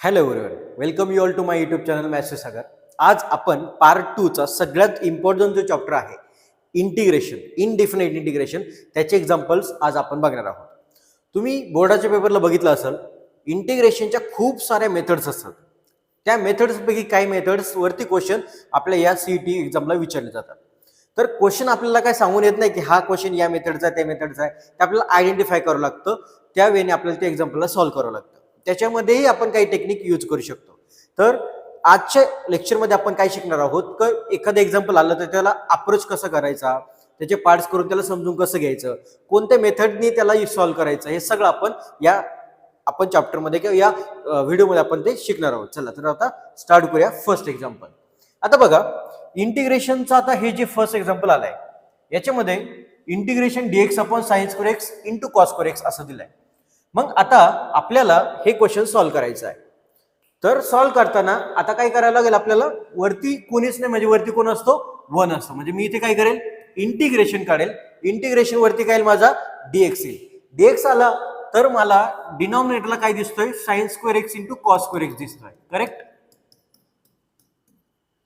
Hello everyone, welcome you all to my YouTube channel maths Sagar. आज आपण part 2 चा सगळ्यात इम्पॉर्टंट जो चॅप्टर आहे इंटिग्रेशन, इनडेफिनाइट इंटिग्रेशन, त्याचे एक्झाम्पल्स आज आपण बघणार आहोत. तुम्ही बोर्डाच्या पेपरला बघितलं असेल, इंटिग्रेशनच्या खूप साऱ्या मेथड्स असतात. त्या मेथड्सपैकी काही मेथड्स वरती क्वेश्चन आपल्या या सीईटी एक्झामला विचारले जातात. तर क्वेश्चन आपल्याला काय सांगून येत नाही की हा क्वेश्चन या मेथडचा आहे त्या मेथडचा आहे, ते आपल्याला आयडेंटिफाय करावं लागतं. त्या वेळेने आपल्याला त्या एक्झाम्पलला सॉल्व्ह करावं लागतं. त्याच्यामध्येही आपण काही टेक्निक यूज करू शकतो. तर आजच्या लेक्चरमध्ये आपण काय शिकणार आहोत की एखादं एक्झाम्पल आलं तर त्याला अप्रोच कसं करायचा, त्याचे पार्ट्स करून त्याला समजून कसं घ्यायचं, कोणत्या मेथडनी त्याला सॉल्व्ह करायचं, हे सगळं आपण चॅप्टरमध्ये किंवा या व्हिडिओमध्ये आपण ते शिकणार आहोत. चला तर आता स्टार्ट करूया फर्स्ट एक्झाम्पल. आता बघा, इंटिग्रेशनचं आता हे जे फर्स्ट एक्झाम्पल आलंय याच्यामध्ये integration dx upon sine square x into cos square x असं दिलंय. मग आता आपल्याला हे क्वेश्चन सॉल्व्ह करायचं आहे. तर सॉल्व्ह करताना आता काय करायला लागेल आपल्याला, वरती कोणीच नाही म्हणजे वरती कोण असतो, 1 असतो. म्हणजे मी इथे काय करेल, इंटिग्रेशन काढेल. इंटिग्रेशन वरती काय माझा डीएक्स येईल. डीएक्स आला तर मला डिनॉमिनेटरला काय दिसतोय, sign square x into cos square x दिसतोय. करेक्ट.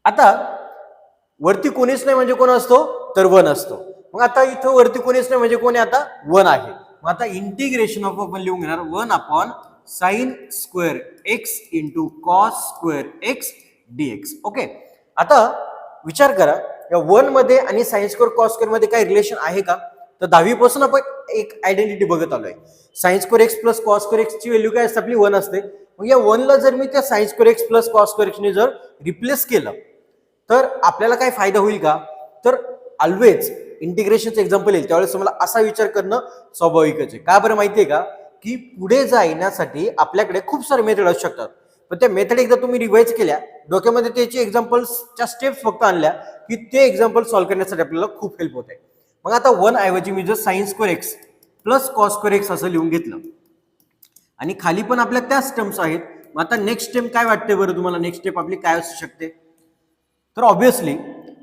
आता वरती कोणीच नाही म्हणजे कोण असतो, तर 1 असतो. मग आता इथं वरती कोणीच नाही म्हणजे कोणी आता 1 आहे. मग आता इंटिग्रेशन ऑफ आपण लिहून घेणार 1 upon sine square x into cos square x dx. Okay. आता विचार करा, या 1 मध्ये आणि साइन स्क्वेअर कॉस स्क्वेअर मध्ये काही रिलेशन आहे का? तर 10वी पासून आपण एक आयडेंटिटी बघत आलोय. Sign square x plus cos square x ची व्हॅल्यू काय असते आपली, 1 असते. मग या 1 ला जर मी त्या sign square x plus cos square x ने जर रिप्लेस केलं तर आपल्याला काय फायदा होईल का? तर ऑलवेज इंटिग्रेशनचं एक्झाम्पल येईल त्यावेळेस तुम्हाला असा विचार करणं स्वाभाविकच आहे. का बरं माहितीये का, की पुढे जाण्यासाठी आपल्याकडे खूप सारे मेथड असू शकतात. पण त्या मेथड एकदा तुम्ही रिवाइज केल्या, डोक्यामध्ये त्याची एक्झाम्पल्सच्या स्टेप्स फक्त आणल्या की ते एक्झाम्पल सॉल्व्ह करण्यासाठी आपल्याला खूप हेल्प होते. मग आता 1 ऐवजी मी जर sign square x plus cos square x असं लिहून घेतलं आणि खाली पण आपल्या त्याच टर्म्स आहेत. मग आता नेक्स्ट स्टेप काय वाटते बरं तुम्हाला, नेक्स्ट स्टेप आपली काय असू शकते? तर ऑब्विसली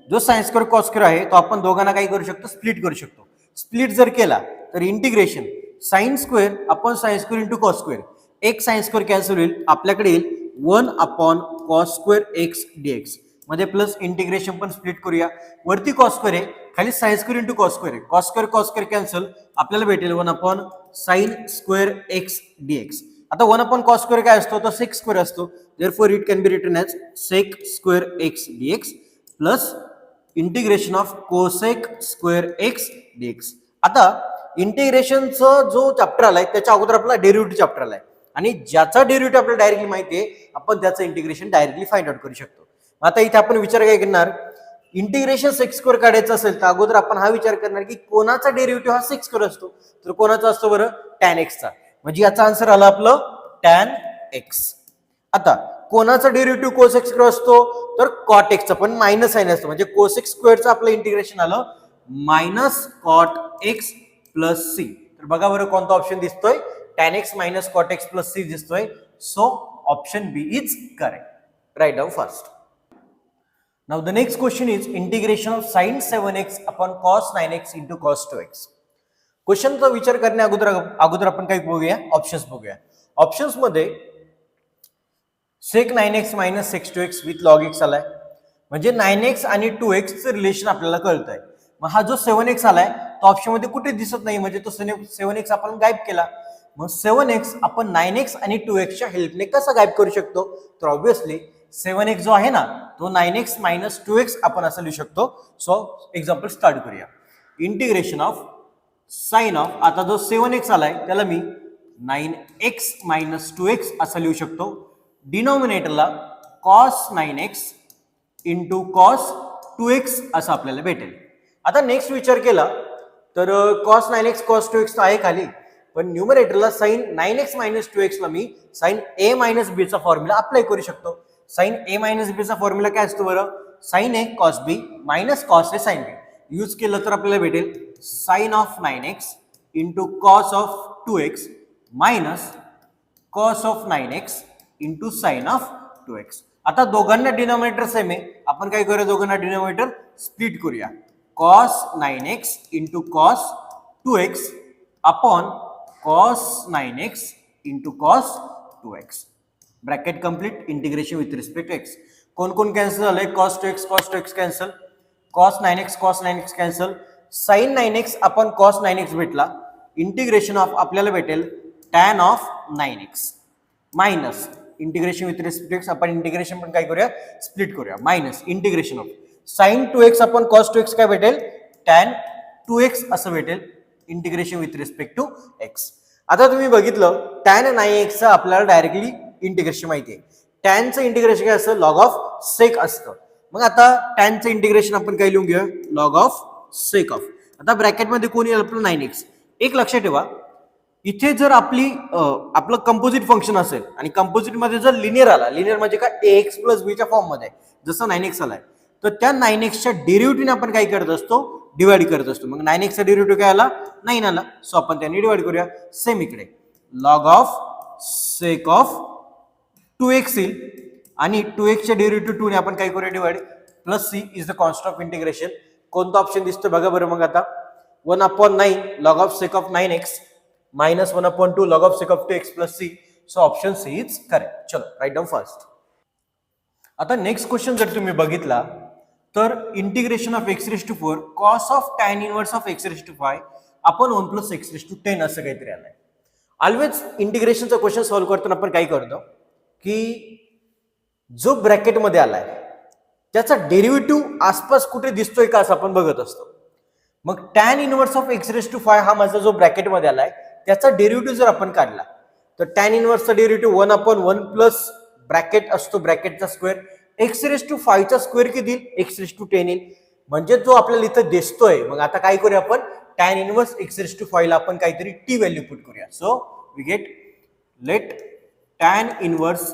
जो साइन स्क्वेअर कॉस स्क्वेअर आहे तो आपण दोघांना काय करू शकतो, स्प्लिट करू शकतो. स्प्लिट जर केला तर integration sine square upon sine square into cos square, एक साइन स्क्वेअर कॅन्सल होईल, आपल्याकडे येईल 1 upon cos square x dx. मध्ये प्लस इंटिग्रेशन पण स्प्लिट करूया. वरती कॉस स्क्वेअर आहे, खाली sine square into cos square आहे. कॉस स्क्वेअर कॅन्सल, आपल्याला भेटेल 1 upon sine square x dx. आता 1 अपॉन कॉस स्क्वेअर काय असतो, तर सेक स्क्वेअर असतो. Therefore it can be return as sec square x dx plus integration of cosec square x dx. आता इंटिग्रेशनचा जो चॅप्टर आलाय त्याच्या अगोदर आपला डेरिव्हेटिव्ह चॅप्टर आलाय आणि ज्याचा डेरिव्हेटिव्ह आपल्याला डायरेक्टली माहिती आहे, आपण त्याचं इंटिग्रेशन डायरेक्टली फाइंड आउट करू शकतो. आता इथे आपण विचार काय करणार, इंटिग्रेशन सेक्स स्क्वेअर काढायचं असेल तर अगोदर आपण हा विचार करणार की कोणाचा डेरिव्हेटिव्ह हा सेक्स स्क्वेअर असतो, तर कोणाचा असतो बरं, टॅन एक्सचा. म्हणजे याचा आन्सर आला आपलं टॅन एक्स. आता कोणाचा डेरिव्हेटिव्ह कोसेक स्क्वेअर असतो, तर कॉट एक्सचा, पण मायनस साइन असतो. म्हणजे कोसेक स्क्वेअरचं आपलं इंटिग्रेशन आलं minus cot x plus C. तर बघा बरं कोणता ऑप्शन दिसतोय, tan x minus cot x plus C दिसतोय. So option B is correct. Write down fast. Now the next question is integration of sin 7x upon cos 9x into cos 2x. क्वेश्चनचा विचार करण्या अगोदर आपण काय बघूया, options बघूया. Options मध्ये sec 9x minus sec 2x with log x आलाय. म्हणजे 9x आणि 2x चं रिलेशन आपल्याला कळतंय. मग हा जो 7x आलाय तो ऑप्शन मध्ये कुठे दिसत नाही, म्हणजे तो 7x आपण गायब केला. मग 7x आपण 9x आणि 2x च्या हेल्पने कसा गायब करू शकतो, तर ऑब्विसली 7x जो आहे ना तो 9x मायनस 2x आपण असं लिहू शकतो. सो एक्झाम्पल स्टार्ट करूया. इंटिग्रेशन ऑफ साइन ऑफ, आता जो 7x आलाय त्याला मी 9x मायनस 2x असं लिहू शकतो. डिनॉमिनेटरला cos 9x into cos 2x असं आपल्याला भेटेल. आता नेक्स्ट विचार केला तर cos 9x cos 2x तर आहे खाली, पण न्यूमरेटरला साइन 9x मायनस 2x ला मी साइन a मायनस b चा फॉर्म्युला अप्लाय करू शकतो. साइन a मायनस b चा फॉर्म्युला काय असतो बरं, sine a cos b minus cos a sin b. Use केलं तर आपल्याला भेटेल sine of 9x into cos of 2x minus cos of 9x into sine of 2x. आता दोघांना डिनॉमिनेटर सेम आहे, आपण काय करूया, दोघांना डिनॉमिनेटर स्प्लिट करूया. cos 9x into cos 2x upon cos 9x into cos 2x. Bracket complete, integration with respect x. कोण कोण कॅन्सल झालंय? cos two x cancel, cos 9x cancel, sin 9x आपण cos 9x भेटला, integration of आपल्याला भेटेल tan of 9x minus integration with respect x, आपण integration पण काय करूया? स्प्लिट करूया, minus integration of sin 2x आपण cos 2x काय भेटेल? tan 2x असं भेटेल, integration with respect to x. आता तुम्ही बघितलं tan 9x आपल्याला डायरेक्टली इंटिग्रेशन माहिती आहे. टॅनचं इंटिग्रेशन काय असतं? लॉग ऑफ सेक असतं. मग आता टॅनचं इंटिग्रेशन आपण काय लिहून घेऊया? Log of sec of. आता ब्रॅकेटमध्ये कोण येईल? आपलं 9x. एक लक्षात ठेवा, इथे जर आपलं कंपोजिट फंक्शन असेल आणि कंपोजिट मध्ये जर लिनियर आला, लिनियर म्हणजे काय? ax प्लस b च्या फॉर्म मध्ये, जसं 9x आलाय, तर त्या 9x च्या डेरिव्हेटिव्हने आपण काय करत असतो? डिवाइड करत असतो. मग 9x चा डेरिव्हेटिव्ह काय आला? 9 आला, सो आपण त्याने डिवाइड करूया. सेम इकडे log of sec of 2x येईल आणि 2x च्या डेरिव्हेटिव्ह 2 ने आपण काय करूया? Divide, plus c is the constant of integration. कोणता ऑप्शन दिसतो बघा बरं. मग आता 1/9 log of sec of 9x minus 1/2 log of sec of 2x plus c. So option C is correct. चलो राईट डाऊन फास्ट. आता नेक्स्ट क्वेश्चन जर तुम्ही बघितला तर integration of x⁴ cos of tan inverse of x⁵ आपण 1 + x⁻10 असं काहीतरी आलंय. ऑलवेज इंटिग्रेशनचा क्वेश्चन सॉल्व्ह करताना आपण काय करतो की जो ब्रॅकेट मध्ये आलाय त्याचा डेरिव्हेटिव्ह आसपास कुठे दिसतोय का असं आपण बघत असतो. मग tan इनवर्स ऑफ x⁵ हा माझा जो ब्रॅकेट मध्ये आलाय त्याचा डेरिव्हेटिव्ह जर आपण काढला तर tan इनवर्सचा डेरिव्हेटिव्ह 1/1 प्लस ब्रॅकेट असतो, ब्रॅकेटचा स्क्वेअर, x⁵ चा स्क्वेअर किती येईल? x⁻10 येईल. म्हणजे जो आपल्याला इथं दिसतोय. मग आता काय करूया आपण? tan इनवर्स x⁵ ला आपण काहीतरी t व्हॅल्यू पुट करूया. So we get let tan inverse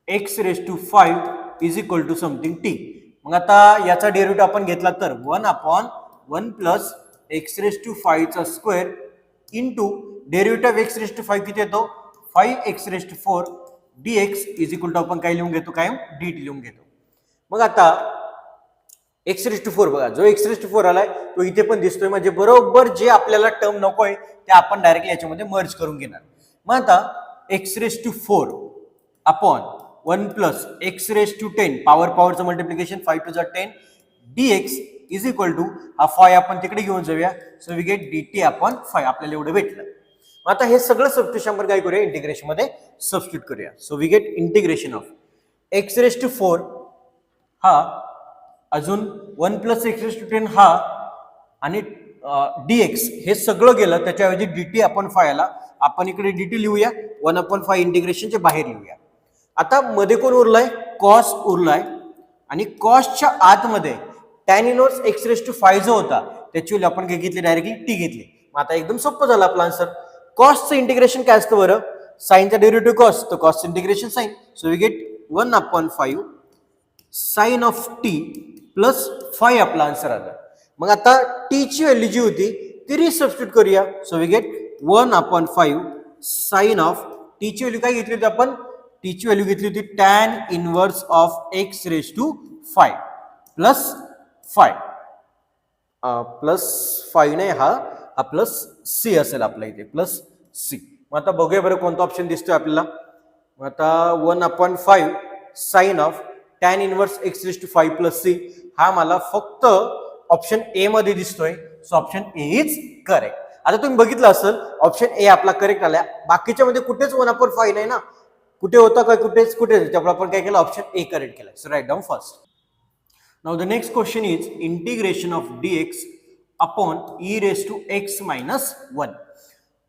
x⁵ is equal to something t. मग आता याचा डेरिव्हेटिव्ह आपण घेतला तर 1/1 प्लस x⁵ चा स्क्वेअर इंटू डेरिव्हेटिव्ह x⁵ किती येतो? 5x⁴ dx is equal to आपण काय लिहून घेतो? काय dt लिहून घेतो. मग आता x⁴ बघा, जो x⁴ आलाय तो इथे पण दिसतोय, म्हणजे बरोबर जे आपल्याला टर्म नकोय ते आपण डायरेक्टली याच्यामध्ये मर्ज करून घेणार. मग आता x⁴ अपॉन 1 प्लस x⁻10 पॉवरचं multiplication 5 to the 10 dx is equal to हा 5 आपण तिकडे घेऊन जाऊया. So we get dt upon 5. आपल्याला एवढं भेटलं. आता हे सगळं सबस्टिट्यूशन आपण काय करूया? इंटिग्रेशन मध्ये सबस्टिट्यूट करूया. So we get integration of x⁴ हा अजून 1 प्लस x⁻10 हा आणि dx हे सगळं गेलं, त्याच्याऐवजी dt आपण 5 आला. आपण इकडे dt लिहूया, 1/5 इंटिग्रेशनच्या बाहेर लिहूया. आता मध्ये कोण उरलाय? कॉस उरलाय आणि कॉसच्या आतमध्ये tan इनवर्स x⁵ जो होता त्याची व्हॅल्यू आपण काय घेतली? डायरेक्टली t घेतली. मग आता एकदम सोपं झालं आपलं आन्सर. कॉसचं इंटिग्रेशन काय असतं बरं? साइनचा डेरिव्हेटिव्ह कॉस, तर कॉसचं integration sine. So we get 1/5 sine of t plus 5 आपला आन्सर आला. मग आता t ची व्हॅल्यू जी होती ती रिसबस्टिट्यूट करूया. So we get 1/5 sine of t ची व्हॅल्यू काय घेतली होती आपण? t ची व्हॅल्यू घेतली होती tan inverse of x⁵ plus 5 plus 5 नाही, हा प्लस c असेल आपल्या इथे, प्लस c. मग आता बघूया बरं कोणता ऑप्शन दिसतोय आपल्याला. मग आता 1/5 sine of tan inverse x⁵ plus c हा मला फक्त ऑप्शन ए मध्ये दिसतोय. So option A is correct. आता तुम्ही बघितलं असेल ऑप्शन ए आपला करेक्ट आला. बाकीच्या मध्ये कुठेच 1/5 नाही ना, कुठे होता काय? कुठेच त्यामुळे आपण काय केलं? ऑप्शन ए करेक्ट केला. So right down first. Now the next question is integration of dx upon e⁻x-1.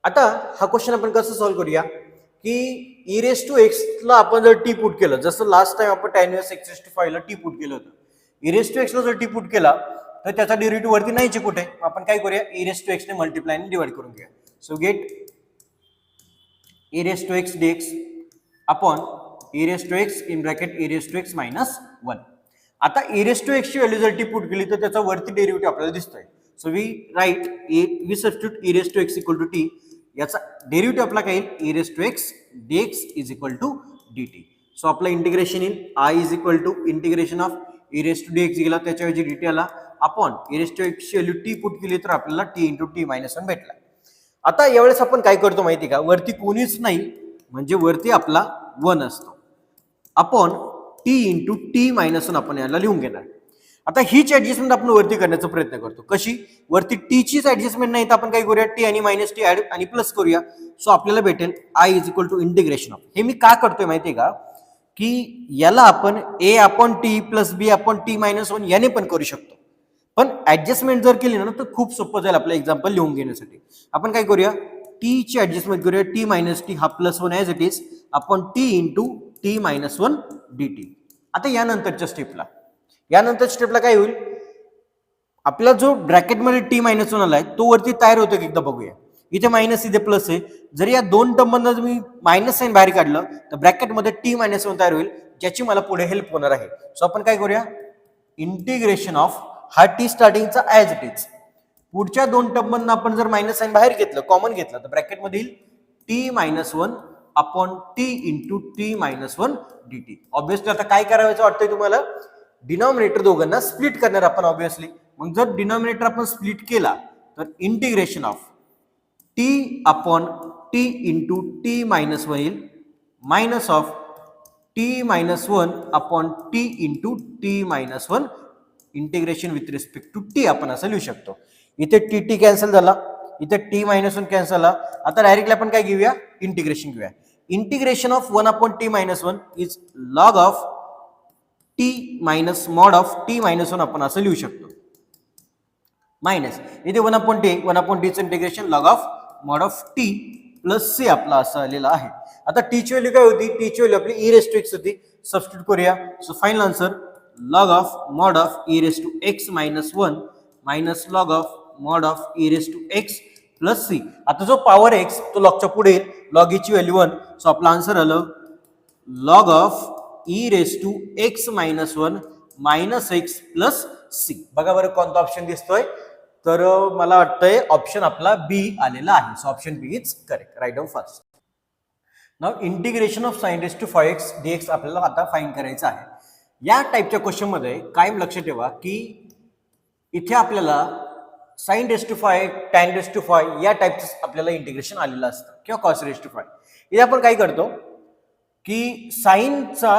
आता हा क्वेश्चन आपण कसं सॉल्व्ह करूया की e⁻x ला आपण जर t पुट केलं, जसं लास्ट टाइम आपण tan इनवर्स x⁵ ला t पुट केलं होतं, e⁻x ला जर t पुट केला तर त्याचा डेरिव्हेटिव्ह वरती नाहीचे कुठे. आपण काय करूया? e⁻x ने मल्टिप्लाय ने डिवाइड करून घेऊया. So gate e⁻x dx upon e⁻x in bracket e⁻x-1. आता e⁻x ची व्हॅल्यू जर टी पुट केली तर त्याचा वरती डेरिव्हेटिव्ह आपल्याला दिसतोय. So we write we substitute e⁻x equal to t. याचा डेरिव्हेटिव्ह आपला काय येईल? e⁻x dx is equal to dt. So आपलं इंटिग्रेशन येईल I is equal to integration of e⁻dx गेला, त्याच्याऐवजी dt आला, अपॉन e⁻x ची व्हॅल्यू टी पुट केली तर आपल्याला t × t-1 भेटला. आता यावेळेस आपण काय करतो माहिती का? वरती कोणीच नाही म्हणजे वरती आपला 1 असतो upon t into t minus 1 आपण याला लिहून घेणार. आता हीच ऍडजस्टमेंट आपण वरती करण्याचा प्रयत्न करतो. कशी? वरती टी चीच ऍडजस्टमेंट नाही तर आपण काय करूया, टी आणि मायनस टी ऍड आणि प्लस करूया. सो आपल्याला भेटेल I is equal to integration of. हे मी का करतोय माहितीये का, की याला आपण a upon t plus b upon t minus 1 याने पण करू शकतो. पण ऍडजस्टमेंट जर केली ना तर खूप सोपं जाईल आपलं एक्झाम्पल लिहून घेण्यासाठी. आपण काय करूया, टी ची ऍडजस्टमेंट करूया, टी मायनस टी हा plus 1 as it is upon t into t minus 1 D T. आता यानंतरच्या स्टेपला काय होईल, आपला जो ब्रॅकेटमध्ये टी मायनस 1 आलाय तो वरती तयार होतो की एकदा बघूया. इथे मायनस इथे प्लस आहे. जर या दोन टर्म मधनं मी मायनस साइन बाहेर काढलं तर ब्रॅकेटमध्ये टी मायनस 1 तयार होईल, ज्याची मला पुढे हेल्प होणार आहे. सो आपण काय करूया, इंटिग्रेशन ऑफ हा टी स्टार्टिंगचा ॲज इट इज, पुढच्या दोन टर्म मधनं आपण जर मायनस साइन बाहेर घेतलं, कॉमन घेतलं, तर ब्रॅकेटमध्ये येईल T minus 1 upon t into t minus 1 D T. Obviously आता काय करायचं वाटतंय तुम्हाला, डिनॉमिनेटर दोघांना स्प्लिट करणार आपण ऑब्व्हियसली. मग जर डिनॉमिनेटर आपण स्प्लिट केला तर integration of t upon t into t minus 1 येईल, minus of t minus 1 upon t into t minus 1 integration with respect to t आपण असं लिहू शकतो. इथे टी टी कॅन्सल झाला, इथे टी मायनस 1 कॅन्सल झाला. आता डायरेक्टली आपण काय घेऊया, इंटिग्रेशन घेऊया. Integration of 1 upon t minus 1 is log of t minus mod of t minus 1 आपण असं लिहू शकतो. मायनस इथे 1 अपॉन टीचं integration log of mod of t plus c आपला असं आलेला आहे. आता टीची व्हॅल्यू काय होती, टीची व्हॅल्यू आपली ई रेस टू एक्स होती. सबस्टिट्यूट करूया. So final answer log of mod of e raise to x minus 1 minus log of mod of e raise to x plus c. आता जो पॉवर एक्स तो लॉगच्या पुढे येईल, log ईची value 1. So आपला answer आलं log of e raise to x minus 1 minus x plus c. बघा बरं कोणता ऑप्शन दिसतोय, तर मला वाटतंय ऑप्शन आपला बी आलेला आहे. So option B is correct. Write down first. Now integration of sine raise to 5x dx आपल्याला आता फाइंड करायचं आहे. या टाईपच्या क्वेश्चन मध्ये कायम लक्ष ठेवा की इथे आपल्याला sine raise to 5 tan raise to 5 या टाईपचं आपल्याला इंटिग्रेशन आलेलं असतं किंवा कॉस रेस टू 5. इथे आपण काय करतो की साइनचा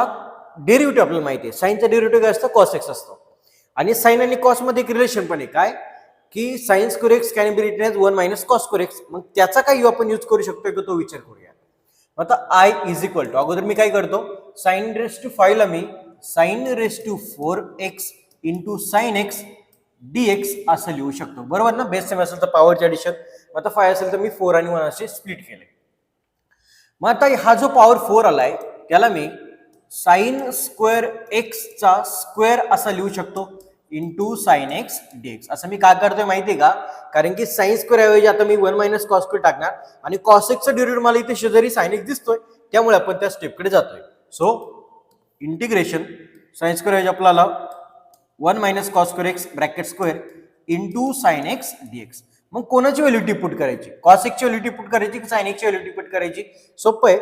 डेरिव्हेटिव्ह आपल्याला माहिती आहे. साइनचा डेरिव्हेटिव्ह काय असतं, कॉस एक्स असतो. आणि साइन आणि कॉस मध्ये एक रिलेशन पण आहे काय की sine square x can be written as 1 minus cos square x. मग त्याचा काय आपण यूज करू शकतो का तो विचार करूया. आता आय इज इक्वल टू, अगोदर मी काय करतो, साइन रेस टू 5 ला मी sine raise to 4x into sine x dx असं लिहू शकतो. बरोबर ना, बेस सेम असेल तर पॉवरचे ऍडिशन. आता 5 असेल तर मी 4 आणि 1 असे स्प्लिट केले. मग आता हा जो पॉवर 4 आलाय त्याला मी साइन स्क्वेअर एक्स चा स्क्वेअर असा लिहू शकतो इंटू साइन एक्स डीएक्स. असं मी का करतोय माहितीये का, कारण की साइन स्क्वेअर ऐवजी आता मी 1 मायनस कॉस स्क्वेअर टाकणार आणि कॉस एक्सचा डेरिव्हेटिव्ह मला इथे शेजारी साइन एक्स दिसतोय, त्यामुळे आपण त्या स्टेपकडे जातोय. सो इंटिग्रेशन साइन स्क्वेअर ऐवजी आपल्याला 1 minus cos square x bracket square into sine x dx. मग कोणाची व्हॅल्यू टिपूट करायची, कॉस एक्सची व्हॅल्यू टिपूट करायची की साइन एक्सची व्हॅल्यू टिपूट करायची. सोपं आहे.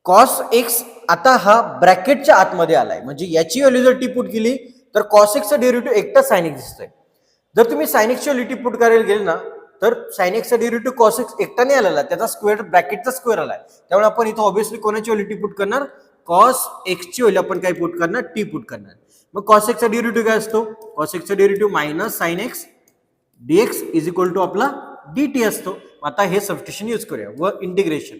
कॉस एक्स आता हा ब्रॅकेटच्या आतमध्ये आलाय, म्हणजे याची व्हॅल्यू जर टिपूट केली तर कॉस एक्सचा डेरिव्हेटिव्ह एकटा साइन एक्स दिसतोय. जर तुम्ही साइन एक्सची व्हॅल्यू टिपूट करायला गेले ना तर साइन एक्सचा डेरिव्हेटिव्ह कॉस एक्स एकटा नाही आलेला, त्याचा स्क्वेअर ब्रॅकेटचा स्क्वेअर आलाय. त्यामुळे आपण इथं ऑब्व्हियसली कोणाची व्हॅल्यू टिपूट करणार, कॉस एक्सची व्हॅल्यू आपण काय पुट करणार, टी पुट करणार. मग कॉस एक्सचा डेरिव्हेटिव्ह काय असतो, कॉस एक्सचा derivative minus sine x dx is equal to आपला डी टी असतो. आता हे सबस्टिट्यूशन यूज करूया. व इंटिग्रेशन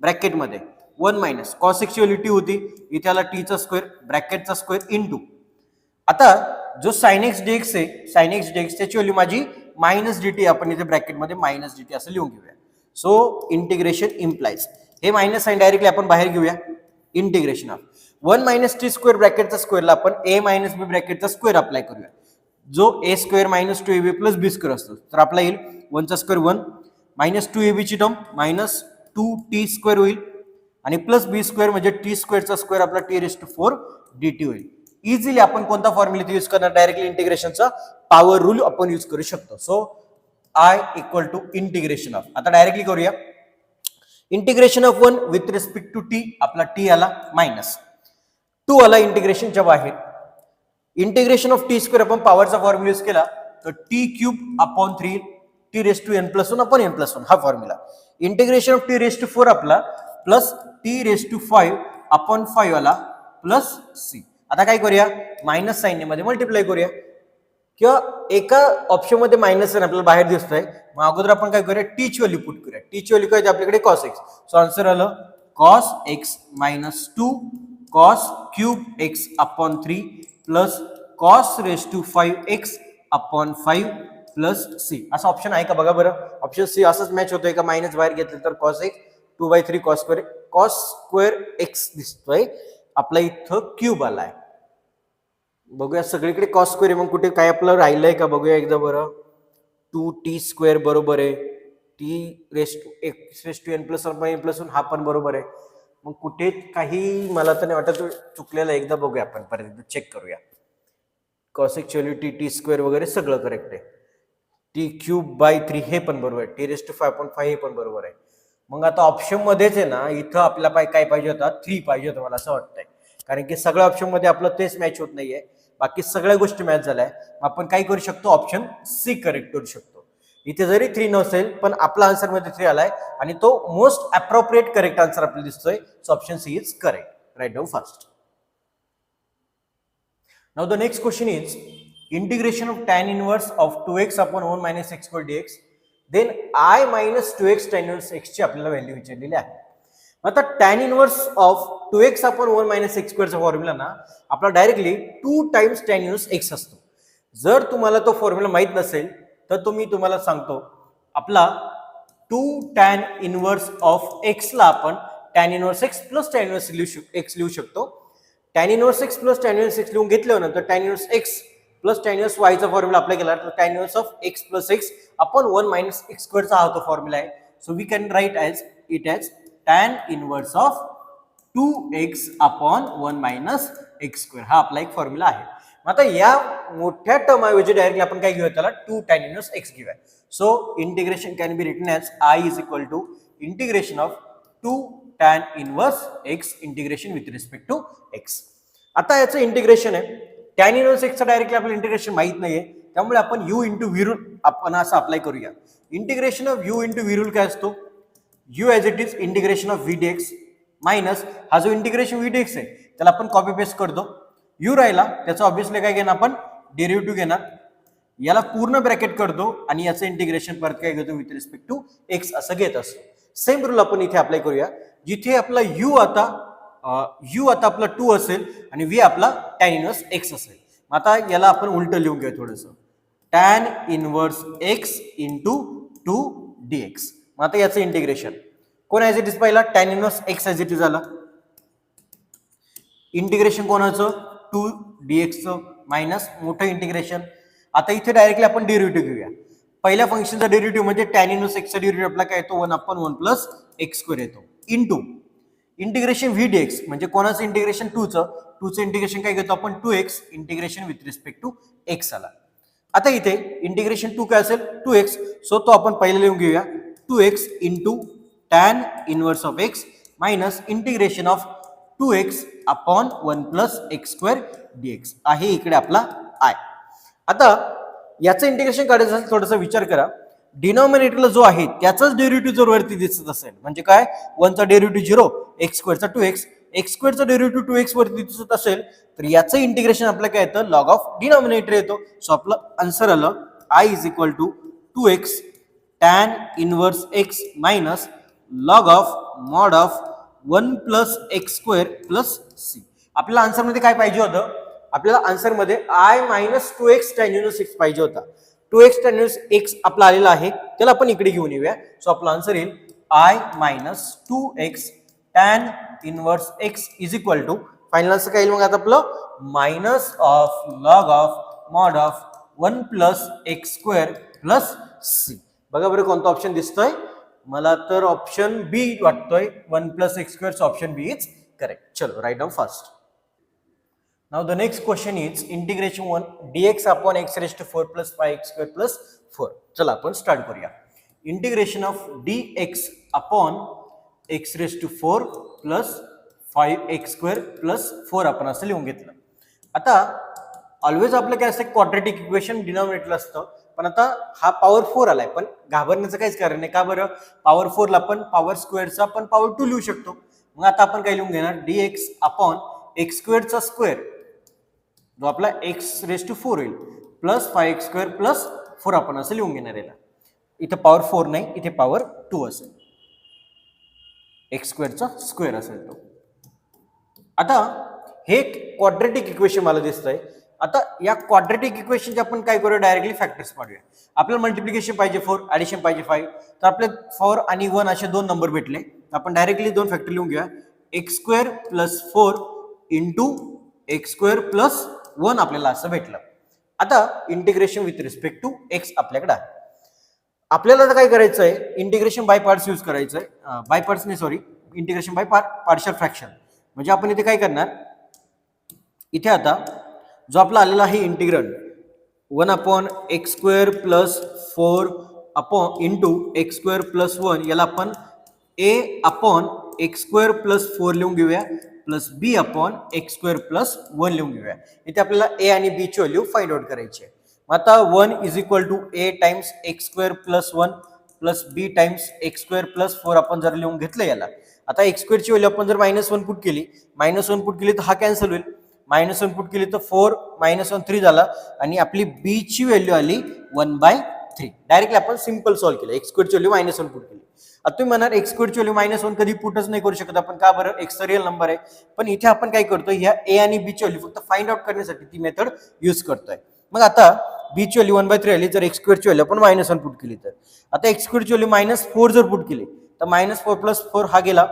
ब्रॅकेटमध्ये 1 मायनस कॉस एक्सची व्हॅल्यू टी होती, इथे आला टीचा स्क्वेअर ब्रॅकेटचा स्क्वेअर इंटू आता जो साइन एक्स डीएक्स आहे, साइन एक्स डीएक्स त्याची व्हॅल्यू माझी मायनस डी टी, आपण इथे ब्रॅकेटमध्ये मायनस डी टी असं लिहून घेऊया. सो इंटिग्रेशन इम्प्लाइज हे मायनस साइन डायरेक्टली आपण बाहेर घेऊया. Integration of 1 minus t square ब्रॅकेटचा स्क्वेअरला आपण ए मायनस बी ब्रॅकेटचा स्क्वेअर अप्लाय करूया, जो a square minus 2ab plus b square असतो. तर आपला येईल 1 चा स्क्वेअर 1 मायनस 2ab ची टर्म मायनस 2t स्क्वेअर होईल आणि प्लस बी स्क्वेअर म्हणजे टी स्क्वेअरचा स्क्वेअर आपला टी रेस टू 4 dt होईल. इझिली आपण कोणता फॉर्म्युला यूज करणार, डायरेक्टली इंटिग्रेशनचा पॉवर रूल आपण यूज करू शकतो. So I equal to integration of, आता डायरेक्टली करूया. Integration of 1 with respect to t, आपला टी आला मायनस 2 आला इंटिग्रेशनच्या बाहेर. इंटिग्रेशन ऑफ टी स्क्वेअर आपण पॉवरचा फॉर्म्युला यूज केला तर t cube upon 3 t raise to n+1 upon n+1 हा formula. Integration of t raise to 4 आपला प्लस t⁵ आला प्लस सी. आता काय करूया, मायनस साईन मध्ये मल्टिप्लाय करूया, किंवा एका ऑप्शन मध्ये मायनस साईन आपल्याला बाहेर दिसतोय. मग अगोदर आपण काय करूया, टी ची व्हॅल्यू पुट करूया. टी ची व्हॅल्यू काय आपल्याकडे कॉस एक्स. सो आन्सर आलं cos x minus 2 cos cube x upon 3 plus cos raise to 5x upon 5 plus c. असा ऑप्शन आहे का बघा बरं. ऑप्शन सी असंच मॅच होतोय का, मायनस बाहेर घेतलं तर cos x 2/3 cos square x दिसतोय आपला, इथं क्यूब आलाय. बघूया सगळीकडे कॉस स्क्वेअर, मग कुठे काय आपलं राहिलंय का बघूया एकदा बरं. 2t² बरोबर आहे, t⁵n प्लस हा पण बरोबर आहे. मग कुठे काही मला तर नाही वाटत चुकलेलं, एकदा बघूया आपण परत एकदा चेक करूया. कॉस एक्स व्हॅल्यू t² वगैरे सगळं करेक्ट आहे. t³/3 हे पण बरोबर आहे, t⁵5 हे पण बरोबर आहे. मग आता ऑप्शन मध्येच आहे ना, इथं आपल्याला काय पाहिजे होता, 3 पाहिजे होता मला असं वाटतंय. कारण की सगळ्या ऑप्शन मध्ये आपलं तेच मॅच होत नाहीये, बाकी सगळ्या गोष्टी मॅच झाल्या. आपण काय करू शकतो, ऑप्शन सी करेक्ट करू शकतो. इथे जरी 3 नसेल पण आपला आन्सर मध्ये 3 आलाय आणि तो मोस्ट अप्रोप्रिएट करेक्ट आन्सर आपल्याला दिसतोय. So option C is correct. Write down fast. Now the next question is integration of tan inverse of 2x upon 1 minus x square dx, then I minus 2x tan inverse x ची आपल्याला value विचारलेली आहे. आता tan inverse of 2x upon 1 minus x square चा formula ना आपला directly 2 times tan inverse x असतो. जर तुम्हाला तो फॉर्म्युला माहित नसेल तर मी तुम्हाला सांगतो, आपला 2 tan inverse of x ला आपण tan inverse x plus tan inverse x लिहू शकतो. tan inverse x plus tan inverse x लिहून घेतल्यानंतर tan inverse x plus tan inverse y चा फॉर्म्युला अप्लाय केला तर tan inverse of x plus x upon 1 minus x square चा हा तो फॉर्म्युला आहे. So we can write it as tan inverse of 2x upon 1 minus x square. हा आपला एक फॉर्म्युला आहे. आता या मोठ्या टर्म ऐवजी डायरेक्टली आपण काय घेऊया, त्याला 2 tan inverse x घेऊया. So integration can be written as I is equal to integration of 2 tan inverse x integration with respect to x. आता याचं इंटिग्रेशन आहे, tan inverse x चा डायरेक्टली आपल्याला इंटिग्रेशन माहित नाहीये, त्यामुळे आपण u इंटू v रूल आपण असं अप्लाय करूया. Integration of u into v rule काय असतो, u as it is integration of v dx minus हा जो इंटिग्रेशन v dx आहे त्याला आपण कॉपी पेस्ट करतो. u राहिला त्याचा ऑब्विसली काय घेणार आपण, डेरिव्हेटिव्ह घेणार, याला पूर्ण ब्रॅकेट करतो आणि याचं इंटिग्रेशन परत काय घेतो विथ रिस्पेक्ट टू x असं घेत असतो. सेम रूल आपण इथे अप्लाय करूया, जिथे आपला u आता आपला 2 असेल आणि v आपला tan inverse x असेल. आता याला आपण उलट लिहून घेऊ थोडंसं, tan inverse x into 2 dx. मग आता याचं इंटिग्रेशन कोण ऍज इट इज पहिला tan inverse x as it is झाला, इंटिग्रेशन कोणाचं 2 dx चं मायनस मोठं इंटिग्रेशन. आता इथे डायरेक्टली आपण डेरिव्हेटिव्ह घेऊया. पहिल्या फंक्शनचा डेरिव्हेटिव्ह म्हणजे tan inverse x चा डेरिव्हेटिव्ह आपला काय येतो 1/1 प्लस x स्क्वेअर येतो इंटू इंटिग्रेशन v dx म्हणजे कोणाचं इंटिग्रेशन 2 चं इंटिग्रेशन काय घेतो आपण 2x integration with respect to x आला. आता इथे इंटिग्रेशन 2 काय असेल 2x, सो तो आपण पहिले लिहून घेऊया 2x into tan inverse of x minus integration of 2x upon 1 plus x square dx आहे इकडे आपला I. आता याचं इंटिग्रेशन काढायचं असेल थोडासा विचार करा, डिनॉमिनेटरला जो आहे त्याचाच डेरिव्हेटिव्ह जर वरती दिसत असेल म्हणजे काय 1 चा डेरिव्हेटिव्ह 0, x स्क्वेअरचा 2x, x स्क्वेअरचा डेरिव्हेटिव्ह 2x वरती दिसत असेल तर याचं इंटिग्रेशन आपलं काय येतं लॉग ऑफ डिनॉमिनेटर येतो. सो आपलं आन्सर आलं I is equal to 2x tan inverse x minus log of mod of 1 plus x square plus c. आपल्याला आन्सर मध्ये काय पाहिजे होतं, आपल्याला आन्सर मध्ये I minus 2x tan inverse x पाहिजे होता. 2x tan इनवर्स x आपला आलेला आहे, त्याला आपण इकडे घेऊन येऊया. सो आपला आन्सर येईल I minus 2x tan inverse x is equal to final answer काय येईल मग आता आपलं minus of log of mod of 1 plus x square plus c. बघा बरं कोणता ऑप्शन दिसतोय, मला तर ऑप्शन बी वाटतोय 1 plus x square. So option B is correct. चलो right down fast. Now the next question is integration 1 dx upon x raised to 4 plus 5x square plus 4. चला आपण स्टार्ट करूया. Integration of dx upon x raised to 4 plus 5x square plus 4 आपण असं लिहून घेतलं. आता always आपलं काय असतं क्वाड्रेटिक इक्वेशन डिनॉमिनेटरला असतं, पण आता हा पॉवर 4 आलाय, पण घाबरण्याचं काहीच कारण नाही. का बरं, पॉवर 4 ला आपण पॉवर स्क्वेअरचा आपण पॉवर 2 लिहू शकतो. मग आता आपण काय लिहून घेणार dx अपॉन एक्स स्क्वेअरचा स्क्वेअर जो आपला x⁴ होईल प्लस 5x² प्लस 4 आपण असं लिहून घेणार याला. इथे पॉवर 4 नाही, इथे पॉवर 2 असेल, x² स्क्वेअर असेल तो. आता हे क्वाड्रेटिक इक्वेशन मला दिसतंय. आता या क्वाड्रेटिक इक्वेशनचे आपण काय करूया, डायरेक्टली फॅक्टर्स पाडूया. आपल्याला मल्टिप्लिकेशन पाहिजे 4, ऍडिशन पाहिजे 5, तर आपले 4 आणि 1 असे दोन नंबर भेटले. आपण डायरेक्टली दोन फॅक्टर लिहून घेऊया. x² plus 4 into x² plus 1 आपल्याला असं भेटलं. आता integration with respect to x आपल्याकडे आहे. आपल्याला तर काय करायचं आहे, इंटिग्रेशन बाय पार्ट्स यूज करायचं आहे. बाय पार्ट्स नाही, sorry, integration by partial fraction. म्हणजे आपण इथे काय करणार, इथे आता जो आपला आलेला आहे integral 1/x² plus 4 upon into x² plus 1 याला आपण a/x² प्लस 4 लिहून घेऊया प्लस b/x² प्लस 1 लिहून घेऊया. इथे आपल्याला a आणि b ची व्हॅल्यू फाइंड आउट करायची आहे. मग आता 1 is equal to a times x² plus 1 plus b times x² plus 4 आपण जर लिहून घेतलं याला. आता x² ची व्हॅल्यू आपण जर -1 पुट केली, -1 पुट केली तर हा कॅन्सल होईल. -1 पुट केली तर 4 -1 3 झाला आणि आपली b ची व्हॅल्यू आली 1/3. डायरेक्टली आपण सिंपल सॉल्व्ह केलं. x² ची व्हॅल्यू -1 पुट केली. आता तुम्ही म्हणाल x² ची व्हॅल्यू -1 कधी पुटच नाही करू शकत आपण, का बरं, x चा रिअल नंबर आहे. पण इथे आपण काय करतोय, ह्या a आणि b ची व्हॅल्यू फक्त फाइंड आउट करण्यासाठी ती मेथड यूज करतोय. मग आता b ची व्हॅल्यू 1/3 आली, जर x² ची व्हॅल्यू आपण -1 पुट केली तर आता x² ची व्हॅल्यू -4 जर पुट केली तर -4 प्लस 4 हा गेला,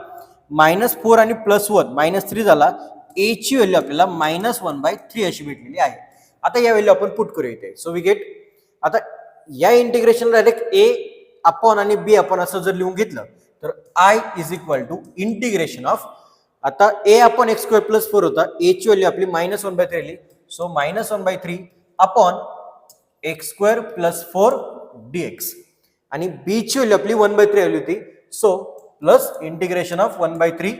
-4 आणि प्लस 1 -3 झाला. a ची व्हॅल्यू आपल्याला -1/3 अशी भेटलेली आहे. आता या व्हॅल्यू आपण पुट करूया इथे. सो वी गेट, आता या इंटिग्रेशन डायरेक्ट a अपॉन आणि b अपॉन असं जर लिहून घेतलं तर i is equal to integration of, आता a अपॉन x² प्लस 4 होता, a ची व्हॅल्यू आपली -1/3 आली. So -1/3 upon x² plus 4 dx आणि b ची व्हॅल्यू आपली 1/3 आली होती. So plus integration of 1/3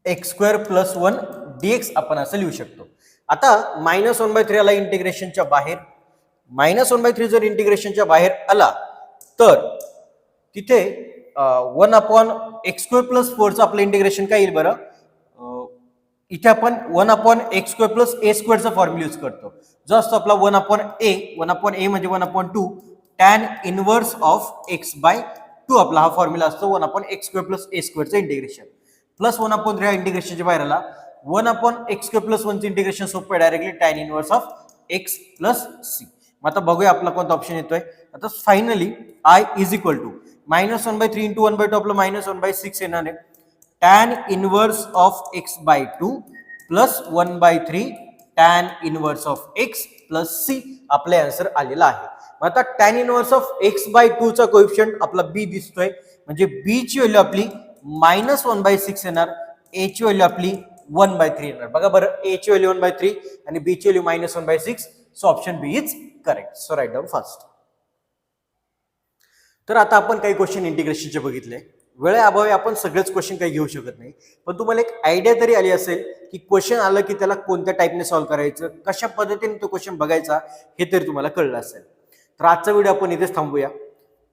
x² plus 1 dx आपण असं लिहू शकतो. आता -1/3 आला इंटिग्रेशनच्या बाहेर, -1/3 जर इंटिग्रेशनच्या बाहेर आला तर तिथे 1/x² प्लस 4 चं आपलं इंटिग्रेशन काय येईल बरं, इथे आपण 1/x² प्लस a² चा फॉर्म्युला यूज करतो, जो असतो आपला 1/a म्हणजे 1/2 tan इनवर्स ऑफ x/2 आपला हा फॉर्म्युला असतो 1/x² प्लस a² चं इंटिग्रेशन प्लस 1/3 इंटिग्रेशनच्या बाहेर आला. 1/x² प्लस 1 चं इंटिग्रेशन सोपं आहे, directly tan inverse of x plus c. मग आता बघूया आपला कोणता ऑप्शन येतोय. आता finally i is equal to -1/3 into 1/2 आपलं -1/6 येणार आहे. tan inverse of x/2 plus 1/3 tan inverse of x plus c आपला आन्सर आलेला आहे. मग आता tan इनवर्स ऑफ x/2 चा कोएफिशियंट आपला b दिसतोय, म्हणजे b ची व्हॅल्यू आपली -1/6 येणार, a ची व्हॅल्यू आपली 1/3 येणार. बघा बरं, a ची व्हॅल्यू 1/3 आणि b ची value -1/6. So option B is correct. So right down fast. तर आता आपण काही क्वेश्चन इंटिग्रेशनचे बघितले. वेळेअभावी आपण सगळेच क्वेश्चन काही घेऊ शकत नाही, पण तुम्हाला एक आयडिया तरी आली असेल की क्वेश्चन आलं की त्याला कोणत्या टाईपने सॉल्व्ह करायचं, कशा पद्धतीने तो क्वेश्चन बघायचा हे तरी तुम्हाला कळलं असेल. तर आजचा व्हिडिओ आपण इथेच थांबूया.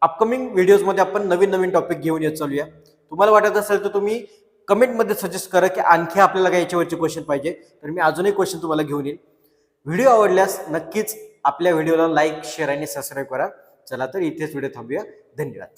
अपकमिंग व्हिडिओजमध्ये आपण नवीन टॉपिक घेऊन येत चालूया. तुम्हाला वाटत असेल तर तुम्ही कमेंटमध्ये सजेस्ट करा की आणखी आपल्याला काही याच्यावरचे क्वेश्चन पाहिजे, तर मी अजूनही क्वेश्चन तुम्हाला घेऊन येईल. व्हिडिओ आवडल्यास नक्कीच आपल्या व्हिडिओला लाईक, शेअर आणि सबस्क्राईब करा. चला तर इथेच व्हिडिओ थांबूया. धन्यवाद.